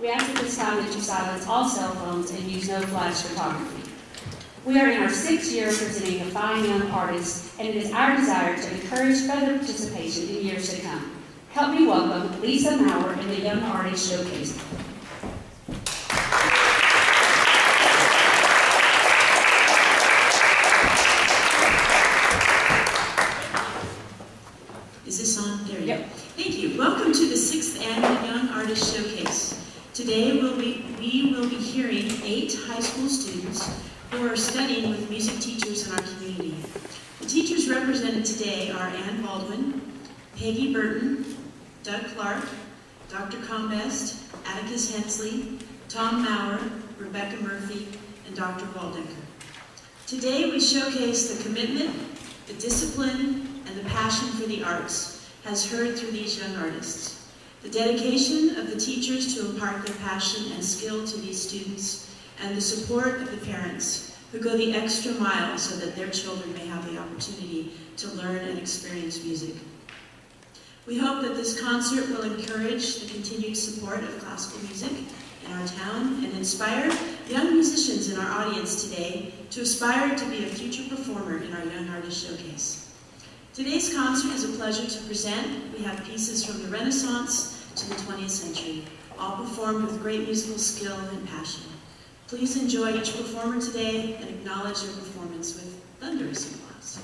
We ask at this time that you silence all cell phones and use no flash photography. We are in our 6th year presenting a fine young artist, and it is our desire to encourage further participation in years to come. Help me welcome Lisa Maurer and the Young Artist Showcase. Is this on? There you Yep. go. Thank you. Welcome to the 6th Annual Young Artist Showcase. Today we will be hearing 8 high school students who are studying with music teachers in our community. The teachers represented today are Ann Baldwin, Peggy Burton, Doug Clark, Dr. Combest, Atticus Hensley, Tom Maurer, Rebecca Murphy, and Dr. Waldecker. Today we showcase the commitment, the discipline, and the passion for the arts has heard through these young artists. The dedication of the teachers to impart their passion and skill to these students, and the support of the parents who go the extra mile so that their children may have the opportunity to learn and experience music. We hope that this concert will encourage the continued support of classical music in our town and inspire young musicians in our audience today to aspire to be a future performer in our Young Artist Showcase. Today's concert is a pleasure to present. We have pieces from the Renaissance to the 20th century, all performed with great musical skill and passion. Please enjoy each performer today and acknowledge their performance with thunderous applause.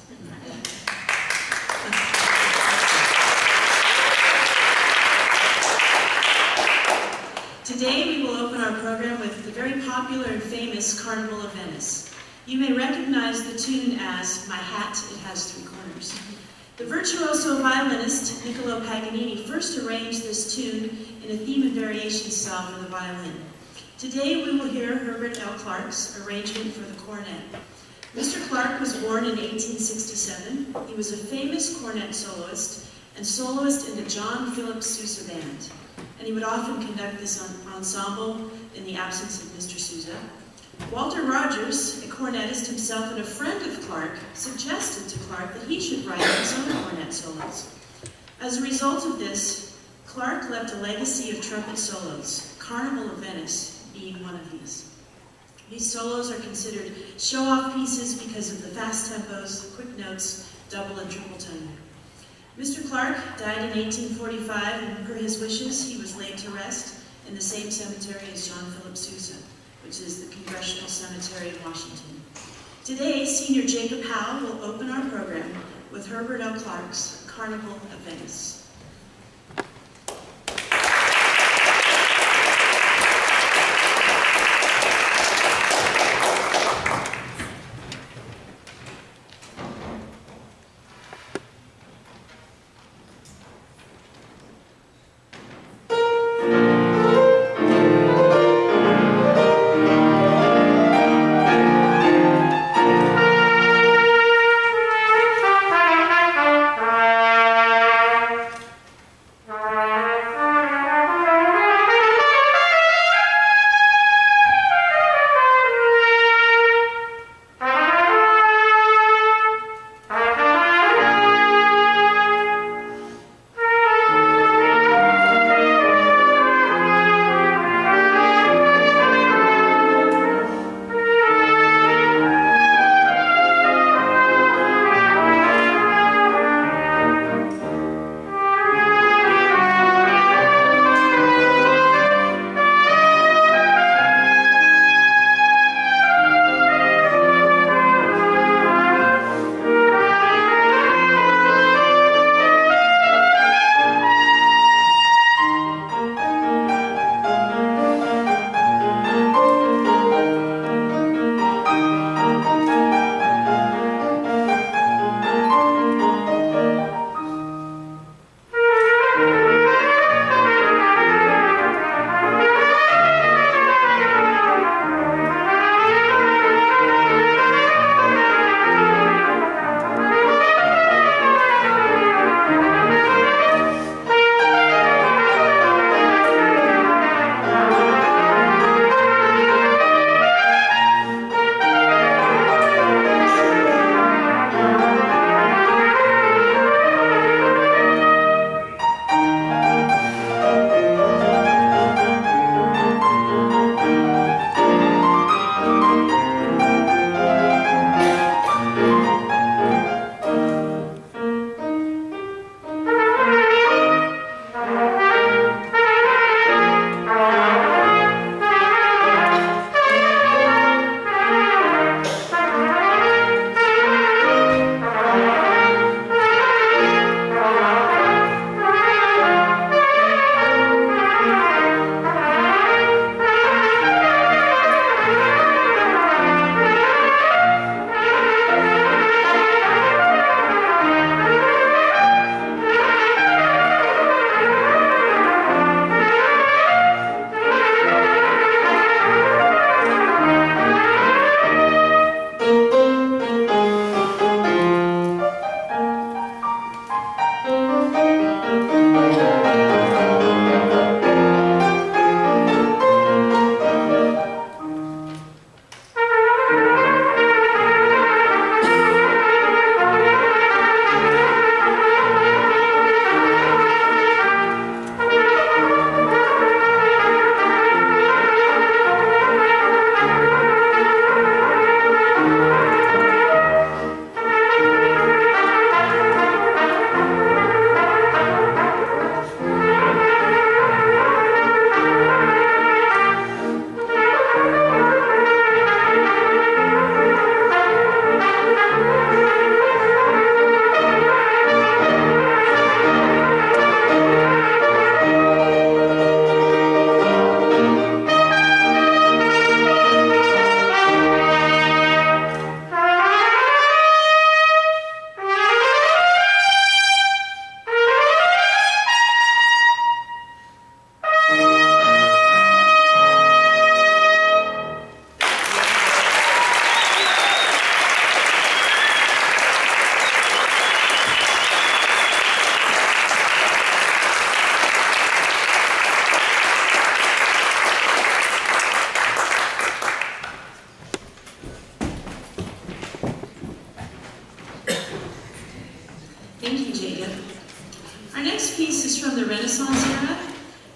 Today we will open our program with the very popular and famous Carnival of Venice. You may recognize the tune as My Hat, It Has Three Corners. The virtuoso violinist Niccolo Paganini first arranged this tune in a theme and variation style for the violin. Today we will hear Herbert L. Clark's arrangement for the cornet. Mr. Clark was born in 1867. He was a famous cornet soloist and soloist in the John Philip Sousa band. And he would often conduct this ensemble in the absence of Mr. Sousa. Walter Rogers, a cornetist himself and a friend of Clark, suggested to Clark that he should write his own cornet solos. As a result of this, Clark left a legacy of trumpet solos, Carnival of Venice being one of these. These solos are considered show-off pieces because of the fast tempos, quick notes, double and triple tone. Mr. Clark died in 1845, and per his wishes, he was laid to rest in the same cemetery as John Philip Sousa, which is the Congressional Cemetery in Washington. Today, Senior Jacob Howell will open our program with Herbert L. Clark's Carnival of Venice.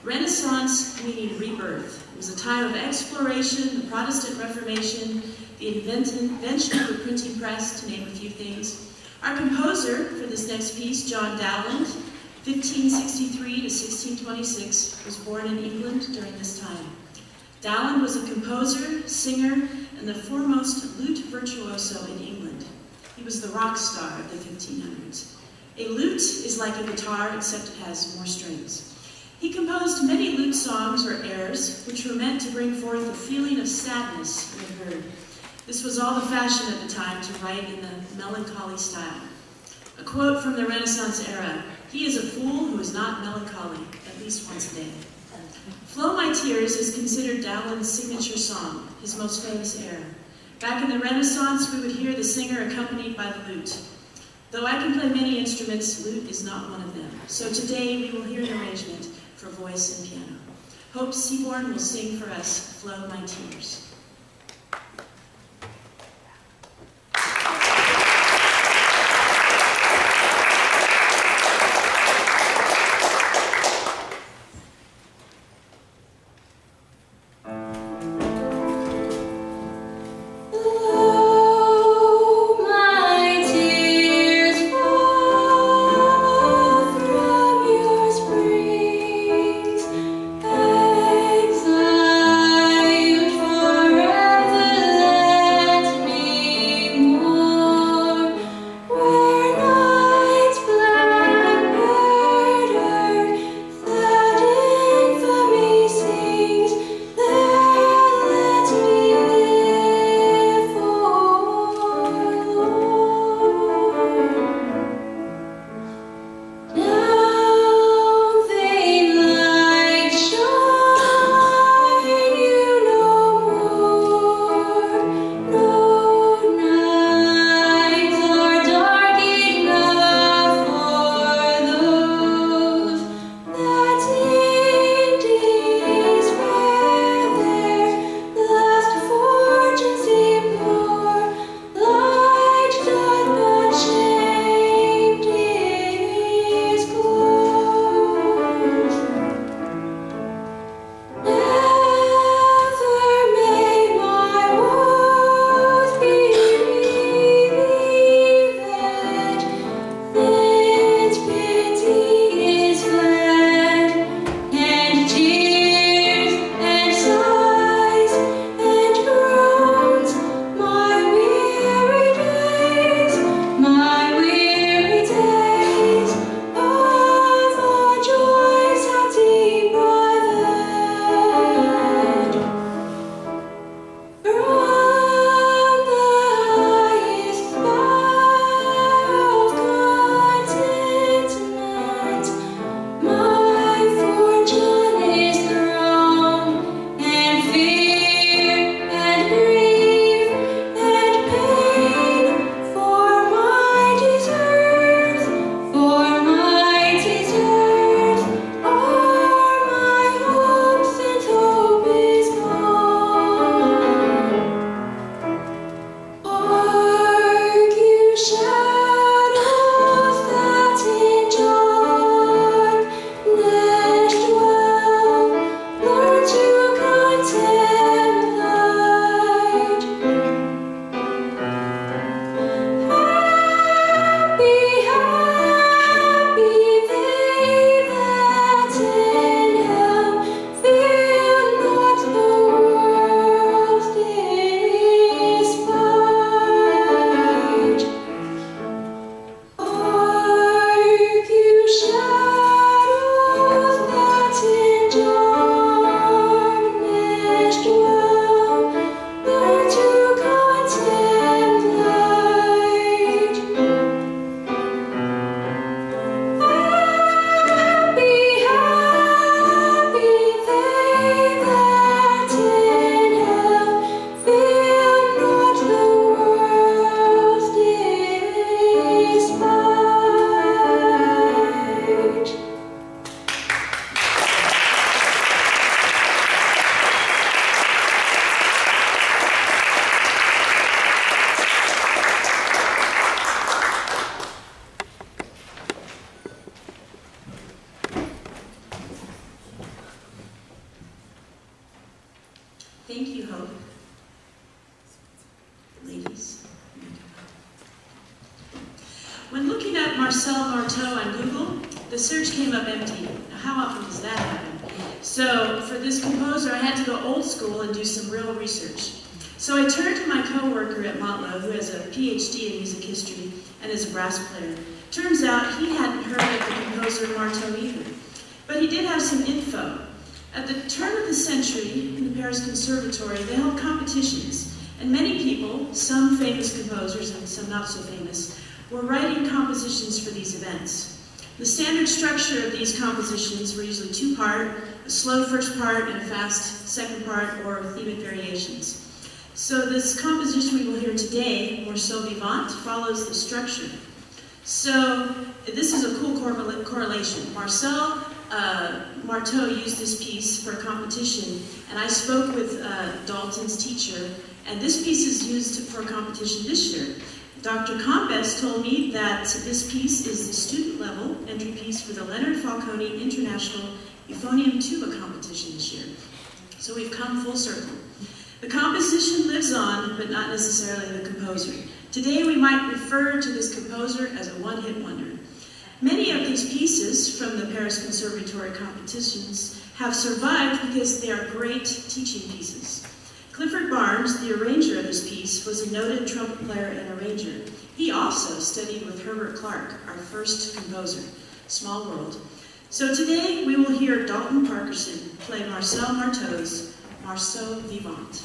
Renaissance meaning rebirth. It was a time of exploration, the Protestant Reformation, the invention of the printing press, to name a few things. Our composer for this next piece, John Dowland, 1563 to 1626, was born in England during this time. Dowland was a composer, singer, and the foremost lute virtuoso in England. He was the rock star of the 1500s. A lute is like a guitar, except it has more strings. He composed many lute songs or airs, which were meant to bring forth a feeling of sadness when heard. This was all the fashion at the time, to write in the melancholy style. A quote from the Renaissance era: "He is a fool who is not melancholy, at least once a day." "Flow My Tears" is considered Dowland's signature song, his most famous air. Back in the Renaissance, we would hear the singer accompanied by the lute. Though I can play many instruments, lute is not one of them. So today we will hear an arrangement for voice and piano. Hope Seaborn will sing for us "Flow My Tears." For Thank you, Hope. Ladies. When looking at Marcel Marteau on Google, the search came up empty. Now, how often does that happen? So for this composer, I had to go old school and do some real research. So I turned to my coworker at Motlow, who has a PhD in music history and is a brass player. Turns out he hadn't heard of the composer Marteau either, but he did have some info. At the turn of the century, in the Paris Conservatory, they held competitions, and many people, some famous composers and some not so famous, were writing compositions for these events. The standard structure of these compositions were usually two-part, a slow first part and a fast second part, or themic variations. So this composition we will hear today, Morceau Vivant, follows the structure. So this is a cool correlation. Marcel Marteau used this piece for a competition, and I spoke with Dalton's teacher, and this piece is used for a competition this year. Dr. Compes told me that this piece is the student level entry piece for the Leonard Falcone International Euphonium Tuba competition this year. So we've come full circle. The composition lives on, but not necessarily the composer. Today we might refer to this composer as a one-hit wonder. Many of these pieces from the Paris Conservatory competitions have survived because they are great teaching pieces. Clifford Barnes, the arranger of this piece, was a noted trumpet player and arranger. He also studied with Herbert Clark, our first composer. Small world. So today we will hear Dalton Parkerson play Marcel Marteau's Morceau Vivant.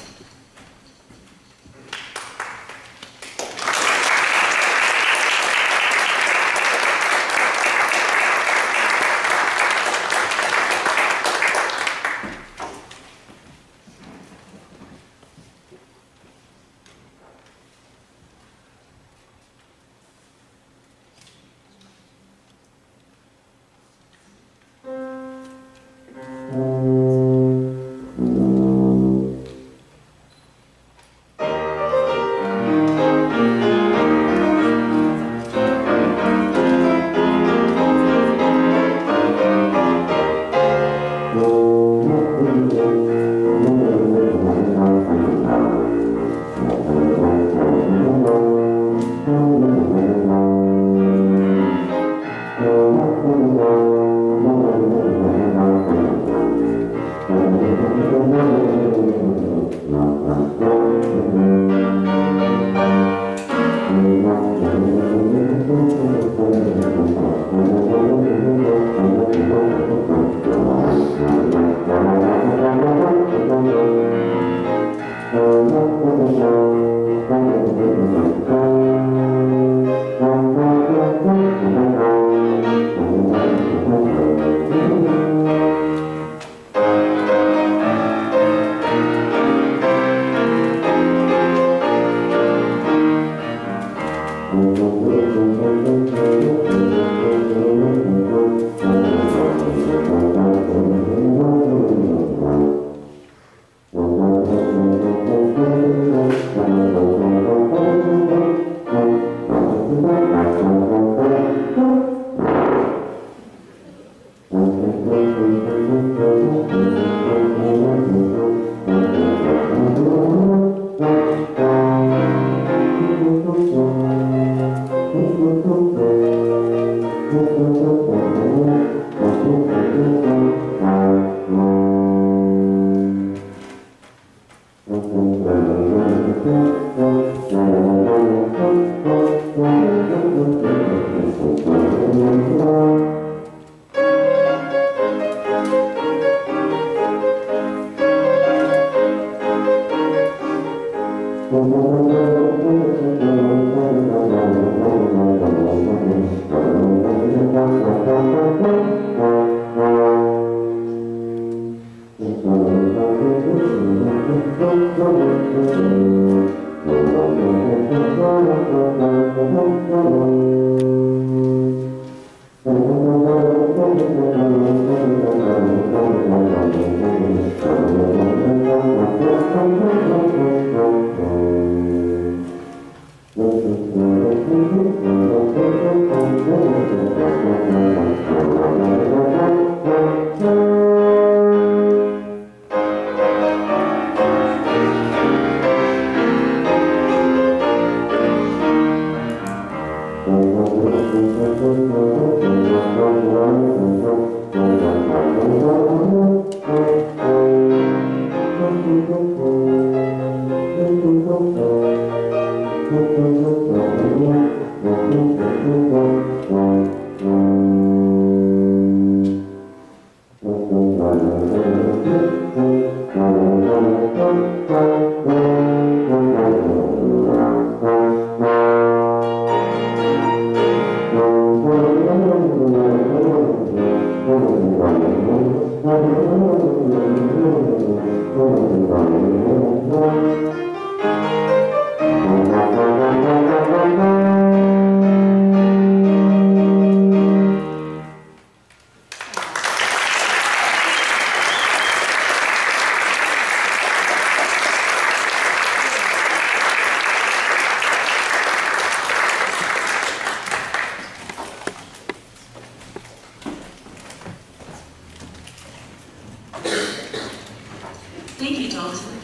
Thank you, Dalton.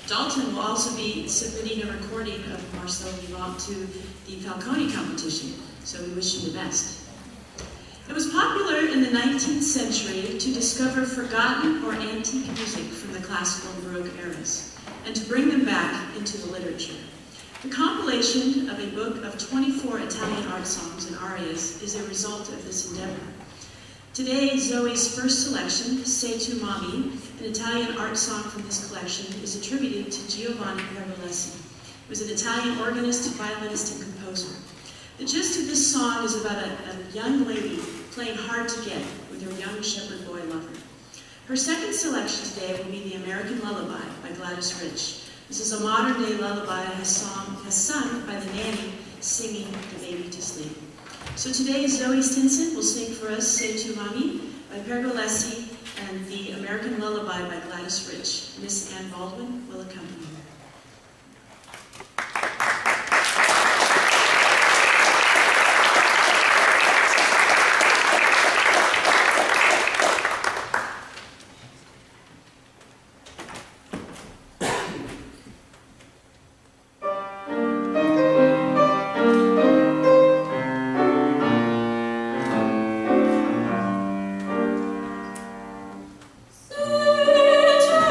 Dalton will also be submitting a recording of Marcel Vivant to the Falcone competition, so we wish you the best. It was popular in the 19th century to discover forgotten or antique music from the classical and Baroque eras, and to bring them back into the literature. The compilation of a book of 24 Italian art songs and arias is a result of this endeavor. Today, Zoe's first selection, Sei tu Mami, an Italian art song from this collection, is attributed to Giovanni Pergolesi, who was an Italian organist, violinist, and composer. The gist of this song is about a young lady playing hard to get with her young shepherd boy lover. Her second selection today will be The American Lullaby by Gladys Rich. This is a modern-day lullaby sung by the nanny singing the baby to sleep. So today, Zoe Stinson will sing for us Sei tu Mami by Pergolesi and The American Lullaby by Gladys Rich. Miss Ann Baldwin will accompany her. Sei tu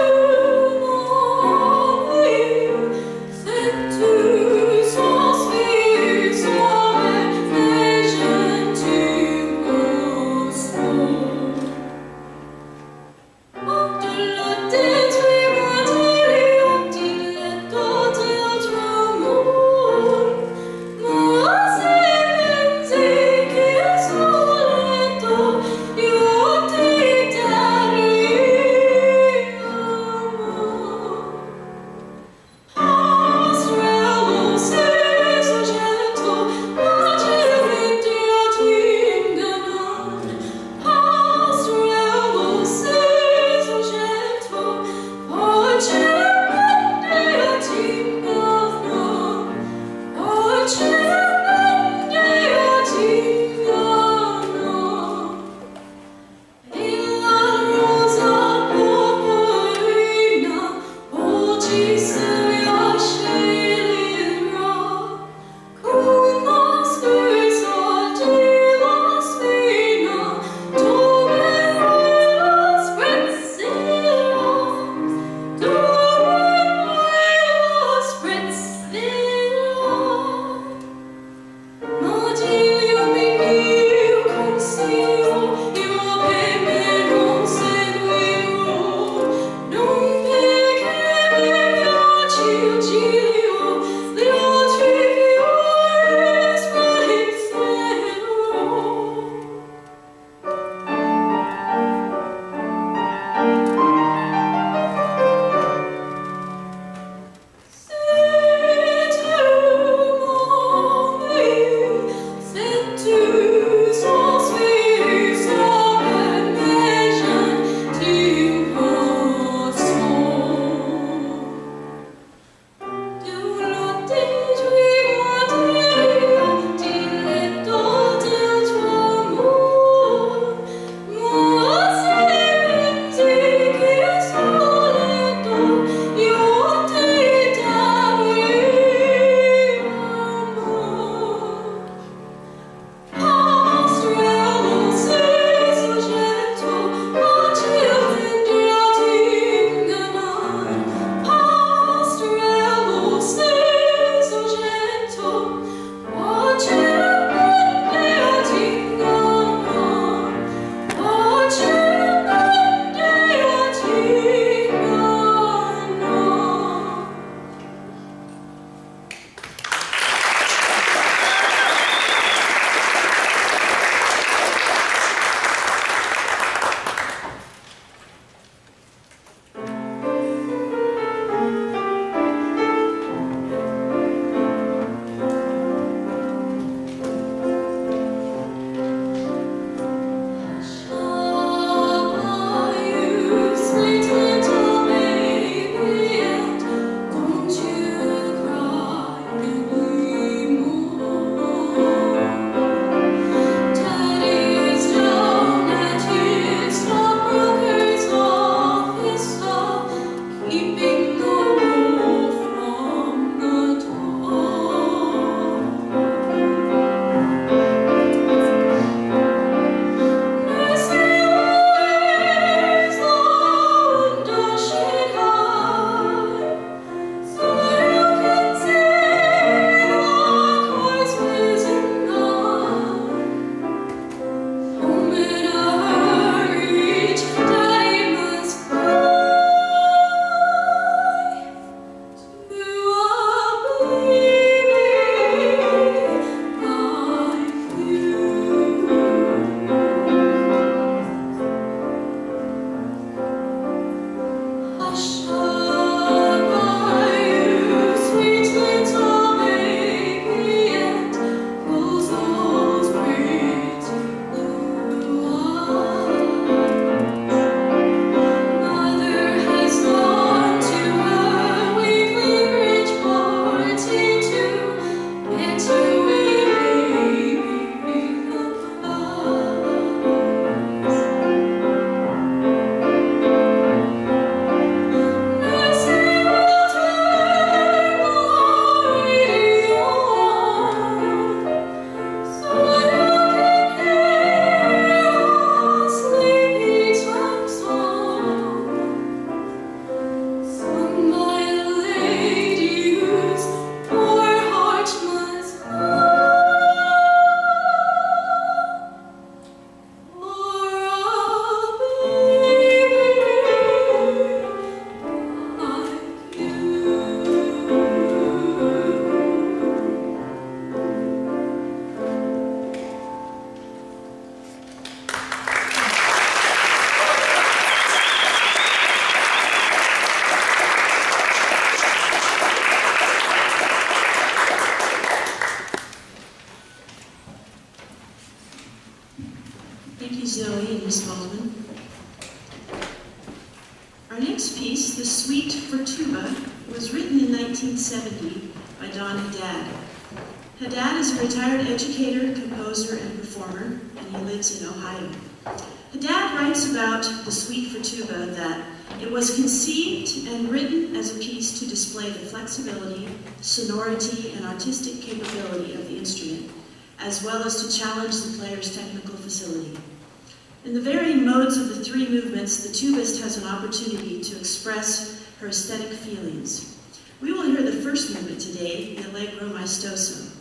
next piece, The Suite for Tuba, was written in 1970 by Don Haddad. Haddad is a retired educator, composer, and performer, and he lives in Ohio. Haddad writes about The Suite for Tuba that it was conceived and written as a piece to display the flexibility, sonority, and artistic capability of the instrument, as well as to challenge the player's technical facility. In the varying modes of the three movements, the tubist has an opportunity to express her aesthetic feelings. We will hear the first movement today, the Allegro Maestoso.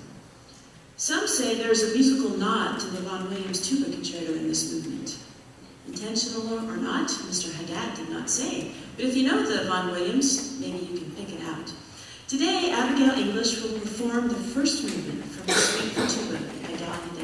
Some say there is a musical nod to the Vaughan Williams Tuba Concerto in this movement. Intentional or not, Mr. Haddad did not say, but if you know the Vaughan Williams, maybe you can pick it out. Today, Abigail English will perform the first movement from the Suite for Tuba by Don Haddad.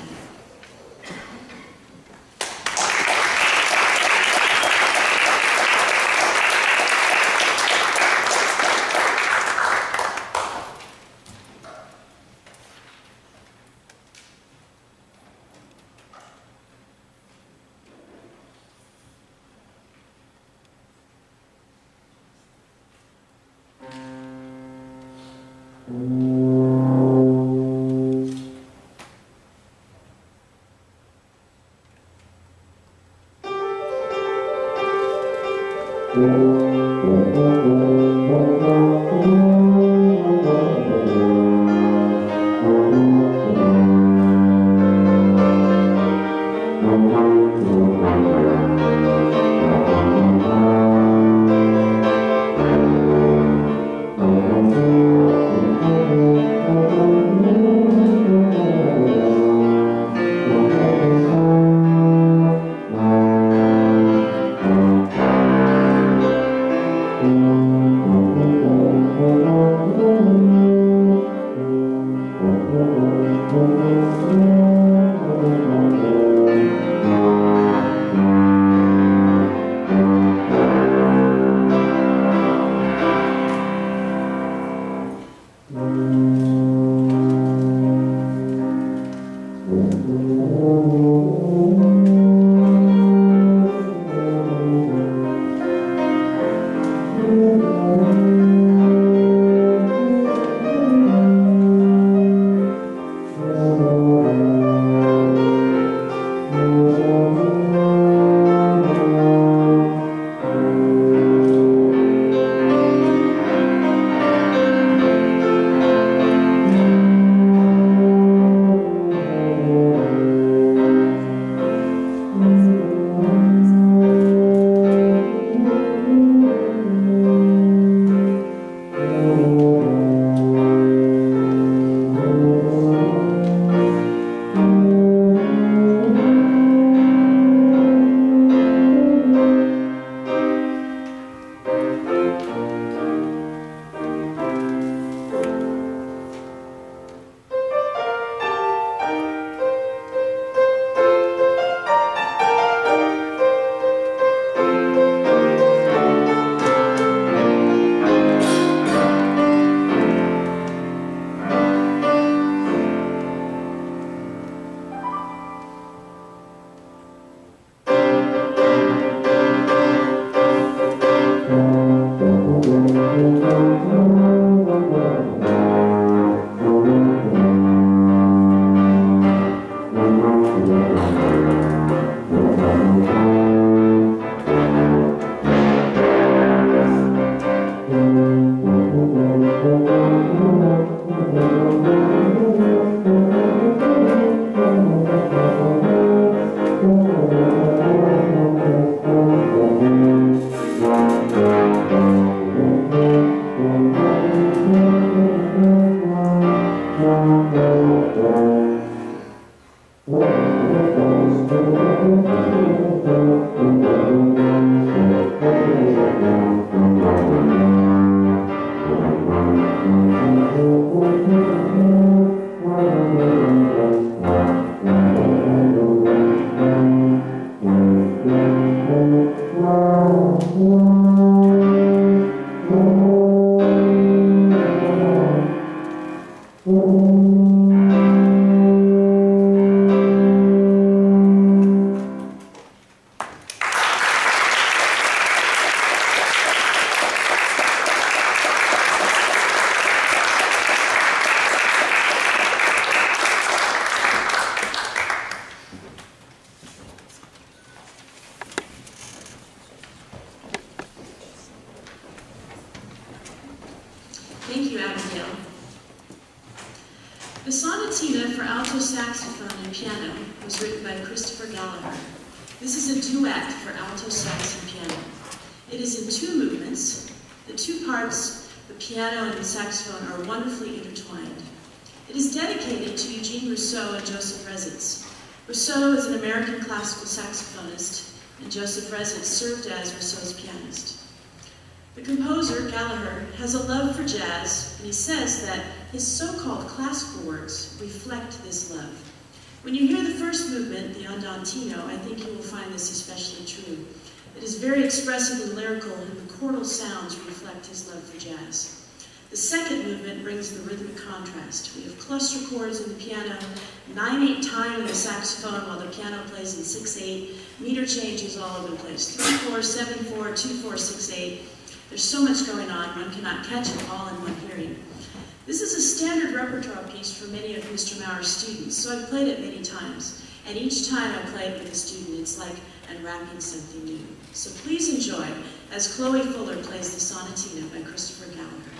Thank you, Abigail. The Sonatina for alto saxophone and piano was written by Christopher Gallagher. This is a duet for alto sax and piano. It is in 2 movements. The 2 parts, the piano and the saxophone, are wonderfully intertwined. It is dedicated to Eugene Rousseau and Joseph Rezitz. Rousseau is an American classical saxophonist, and Joseph Rezitz served as Rousseau's pianist. The composer, Gallagher, has a love for jazz, and he says that his so-called classical works reflect this love. When you hear the first movement, the Andantino, I think you will find this especially true. It is very expressive and lyrical, and the chordal sounds reflect his love for jazz. The second movement brings the rhythmic contrast. We have cluster chords in the piano, 9/8 time in the saxophone while the piano plays in 6/8, meter changes all over the place, 3/4, 7/4, 2/4, 6/8. There's so much going on, one cannot catch it all in one hearing. This is a standard repertoire piece for many of Mr. Maurer's students, so I've played it many times. And each time I play it with a student, it's like unwrapping something new. So please enjoy as Chloe Fuller plays the Sonatina by Christopher Gallagher.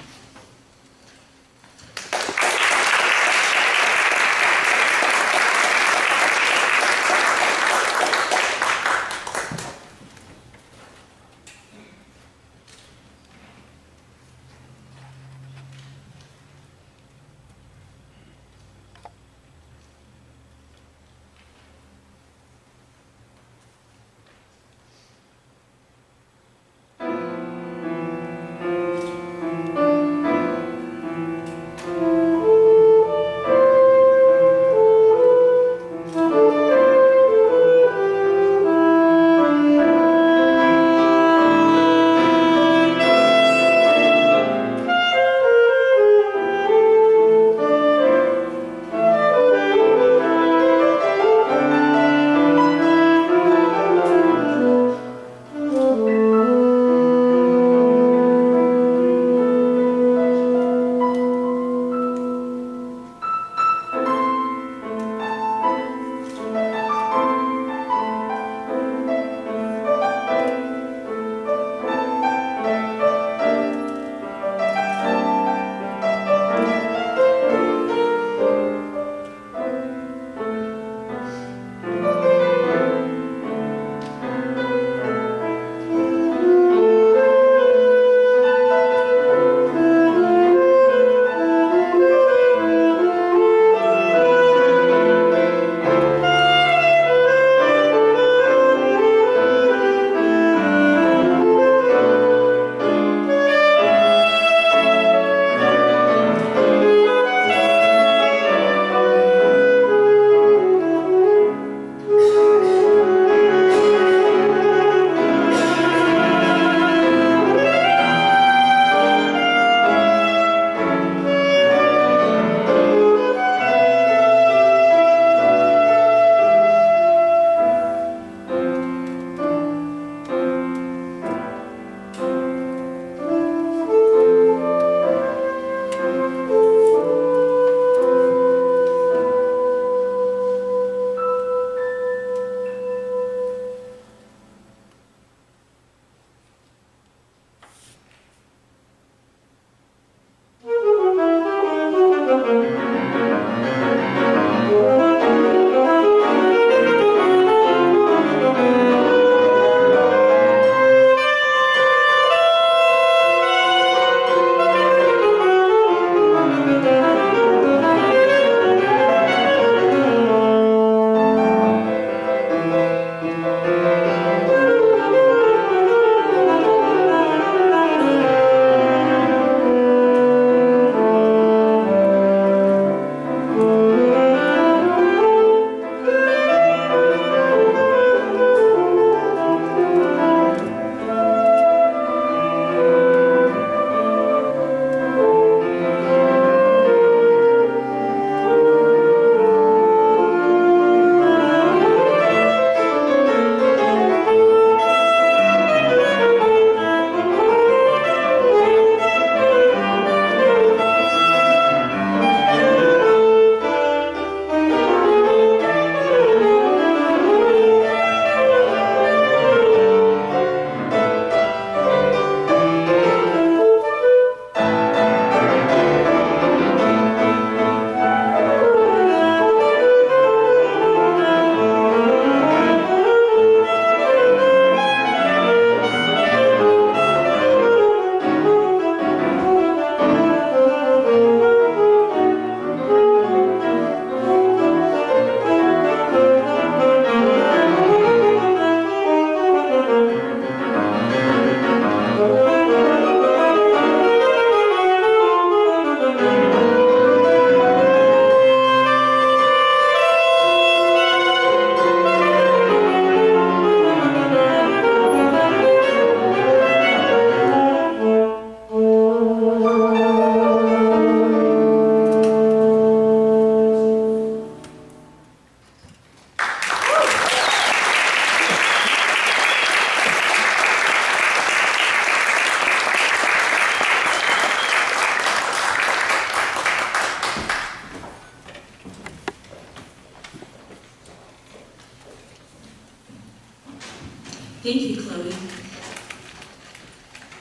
Thank you, Chloe.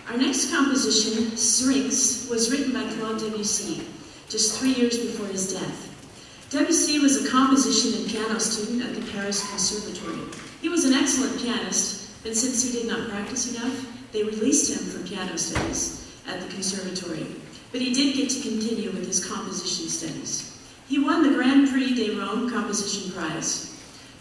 Our next composition, Syrinx, was written by Claude Debussy just 3 years before his death. Debussy was a composition and piano student at the Paris Conservatory. He was an excellent pianist, but since he did not practice enough, they released him from piano studies at the conservatory. But he did get to continue with his composition studies. He won the Grand Prix de Rome Composition Prize.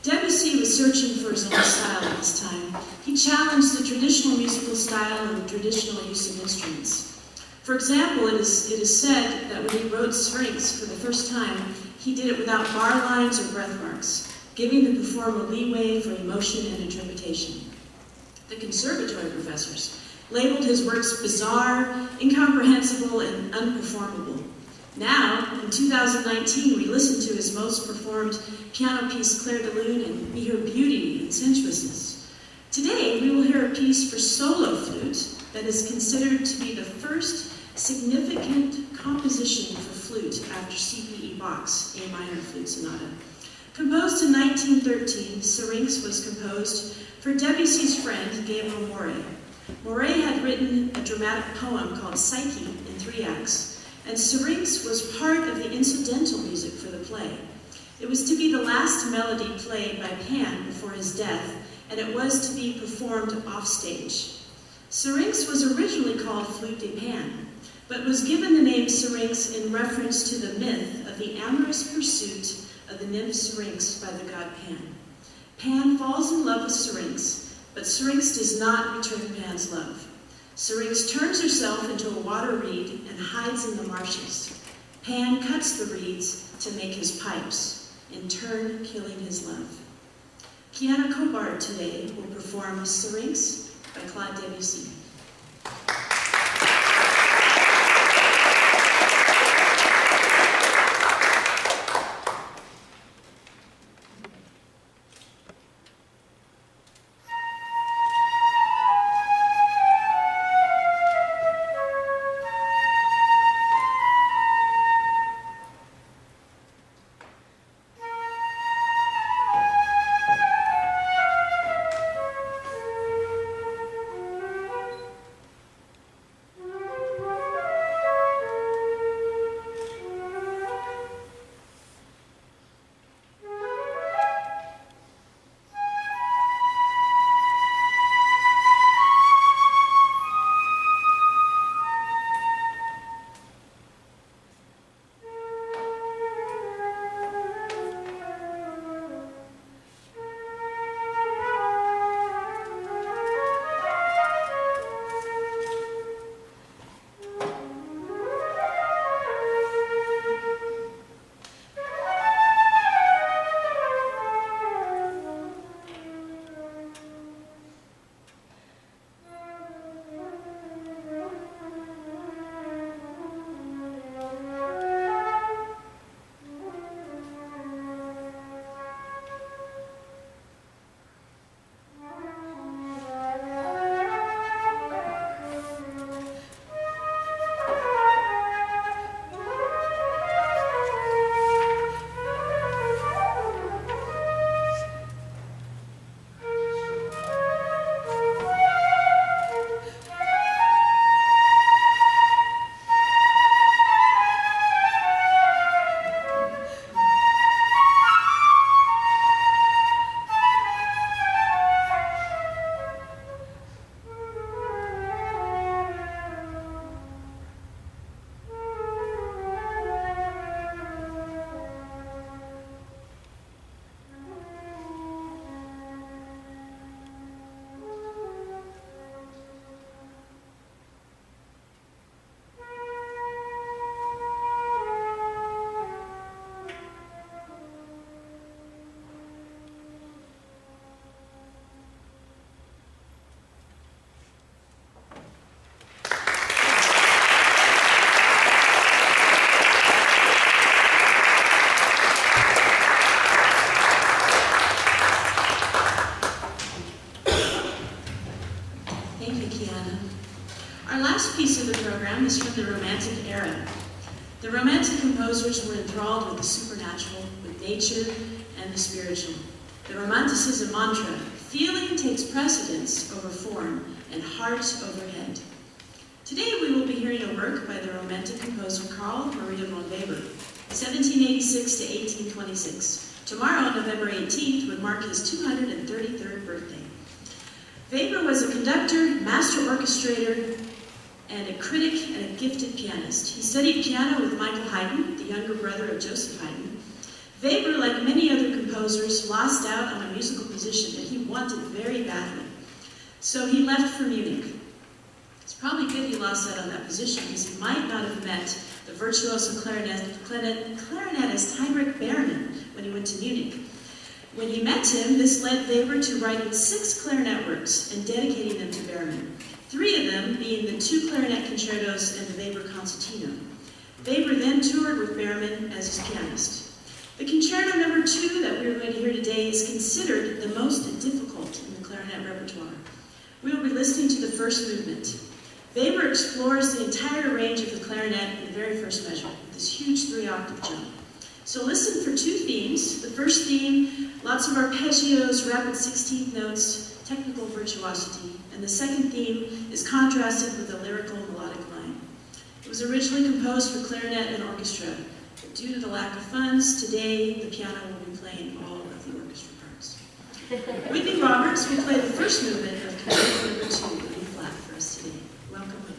Debussy was searching for his own style at this time. He challenged the traditional musical style and the traditional use of instruments. For example, it is said that when he wrote Syrinx for the first time, he did it without bar lines or breath marks, giving the performer leeway for emotion and interpretation. The conservatory professors labeled his works bizarre, incomprehensible, and unperformable. Now, in 2019, we listen to his most performed piano piece, Clair de Lune, and we hear beauty and sensuousness. Today, we will hear a piece for solo flute that is considered to be the first significant composition for flute after C.P.E. Bach's A minor flute sonata. Composed in 1913, Syrinx was composed for Debussy's friend, Gabriel Moret. Moret had written a dramatic poem called Psyche in 3 acts, and Syrinx was part of the incidental music for the play. It was to be the last melody played by Pan before his death, and it was to be performed offstage. Syrinx was originally called Flute de Pan, but was given the name Syrinx in reference to the myth of the amorous pursuit of the nymph Syrinx by the god Pan. Pan falls in love with Syrinx, but Syrinx does not return Pan's love. Syrinx turns herself into a water reed and hides in the marshes. Pan cuts the reeds to make his pipes, in turn killing his love. Kiana Cobard today will perform Syrinx by Claude Debussy. Is from the Romantic era. The Romantic composers were enthralled with the supernatural, with nature, and the spiritual. The Romanticism mantra, feeling takes precedence over form and heart over head. Today we will be hearing a work by the Romantic composer Carl Maria von Weber, 1786 to 1826. Tomorrow, November 18th, would mark his 233rd birthday. Weber was a conductor, master orchestrator, and a critic and a gifted pianist. He studied piano with Michael Haydn, the younger brother of Joseph Haydn. Weber, like many other composers, lost out on a musical position that he wanted very badly. So he left for Munich. It's probably good he lost out on that position because he might not have met the virtuoso clarinetist Heinrich Berman when he went to Munich. When he met him, this led Weber to writing 6 clarinet works and dedicating them to Berman, 3 of them being the 2 clarinet concertos and the Weber concertino. Weber then toured with Berman as his pianist. The concerto number 2 that we are going to hear today is considered the most difficult in the clarinet repertoire. We will be listening to the first movement. Weber explores the entire range of the clarinet in the very first measure, with this huge 3-octave jump. So listen for 2 themes. The first theme, lots of arpeggios, rapid 16th notes, technical virtuosity. And the second theme is contrasted with a lyrical melodic line. It was originally composed for clarinet and orchestra, but due to the lack of funds, today the piano will be playing all of the orchestra parts. Whitney Roberts will play the first movement of Concerto number 2 in B flat for us today. Welcome, Whitney.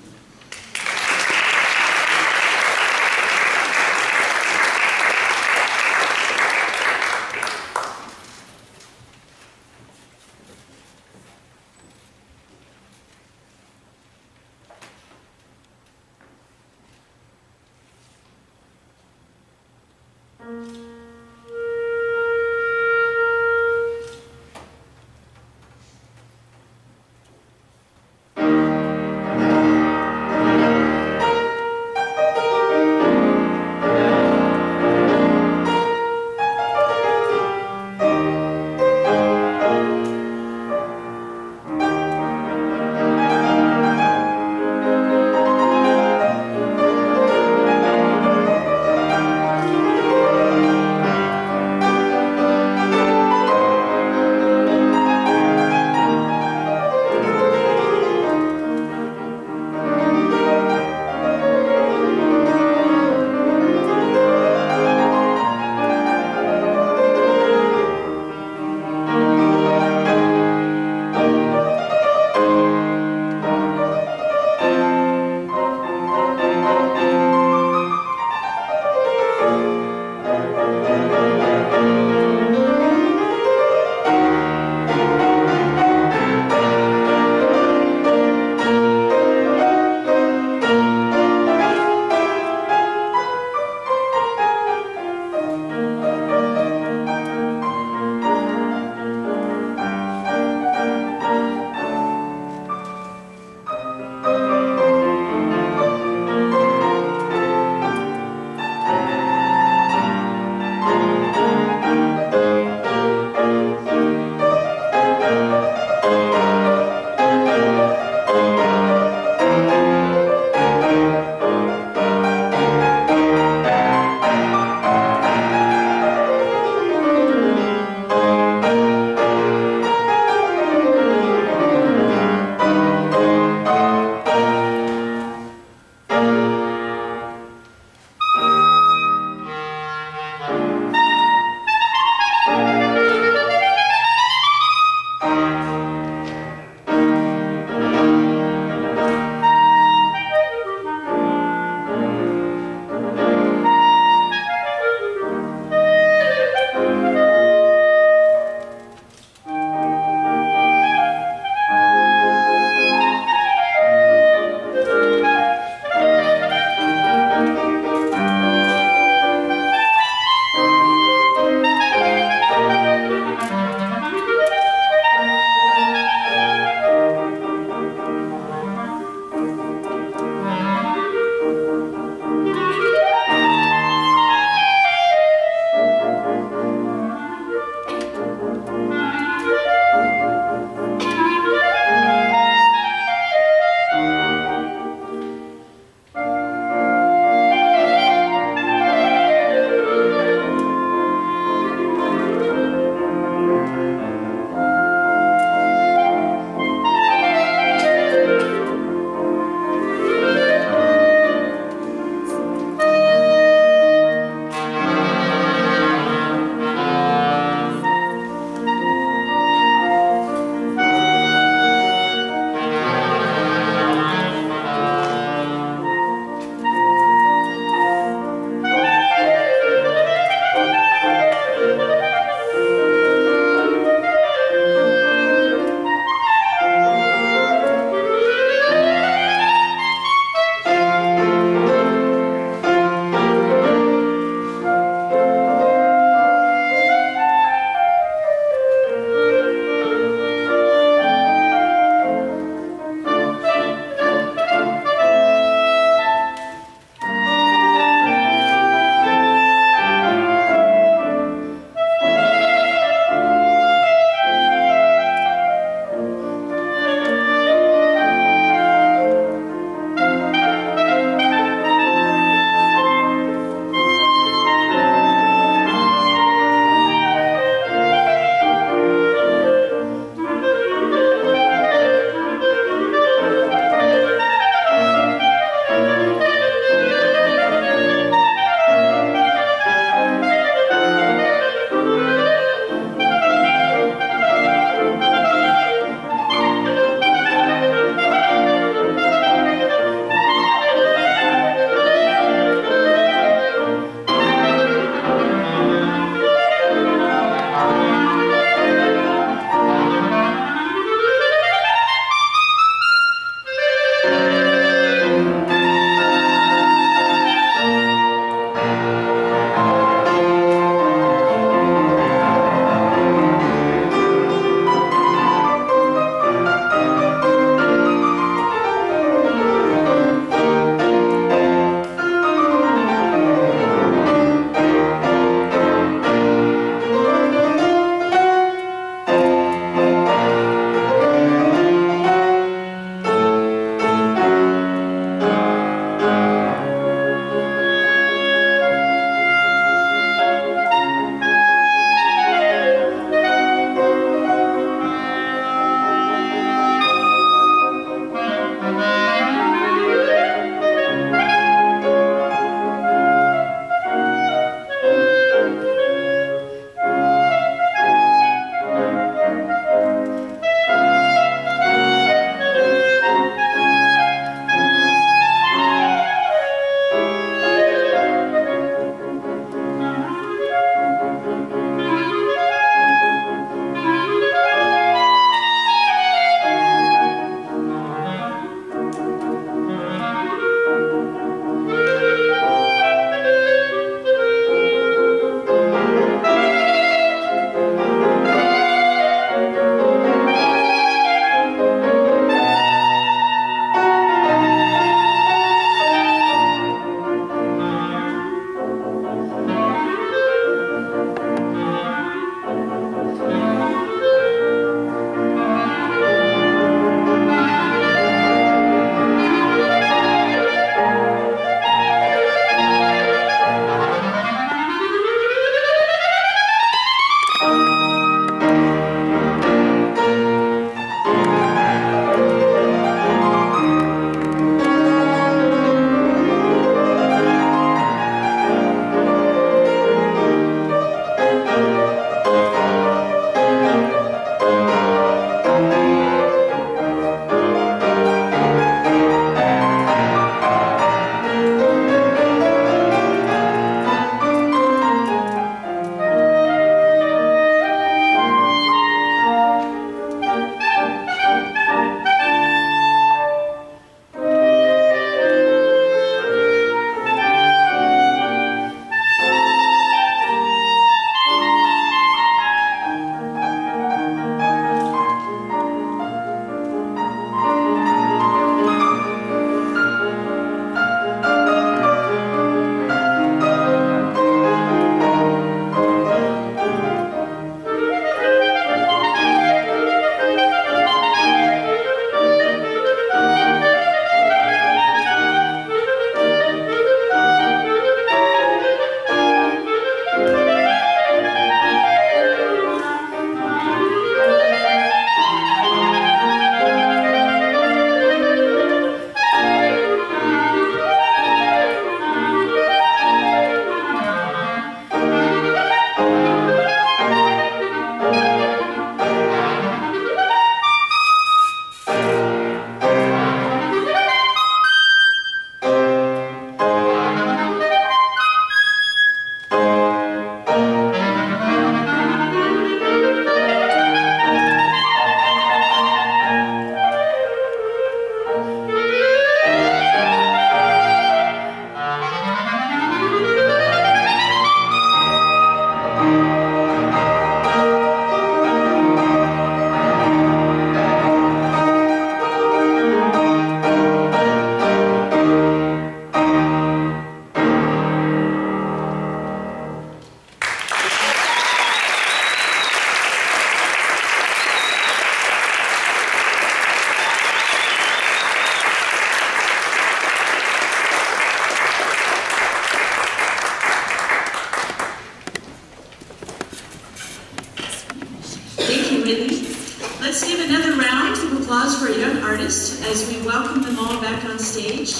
as we welcome them all back on stage.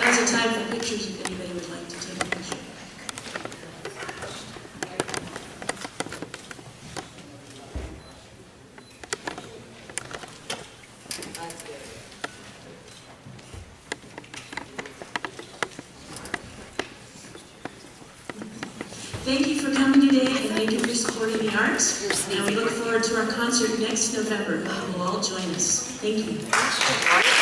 Now's the time for pictures if anybody would like to take a picture. Thank you for coming today and thank you for supporting the arts. And we look forward to our concert next November. Hope you'll all join us. Thank you.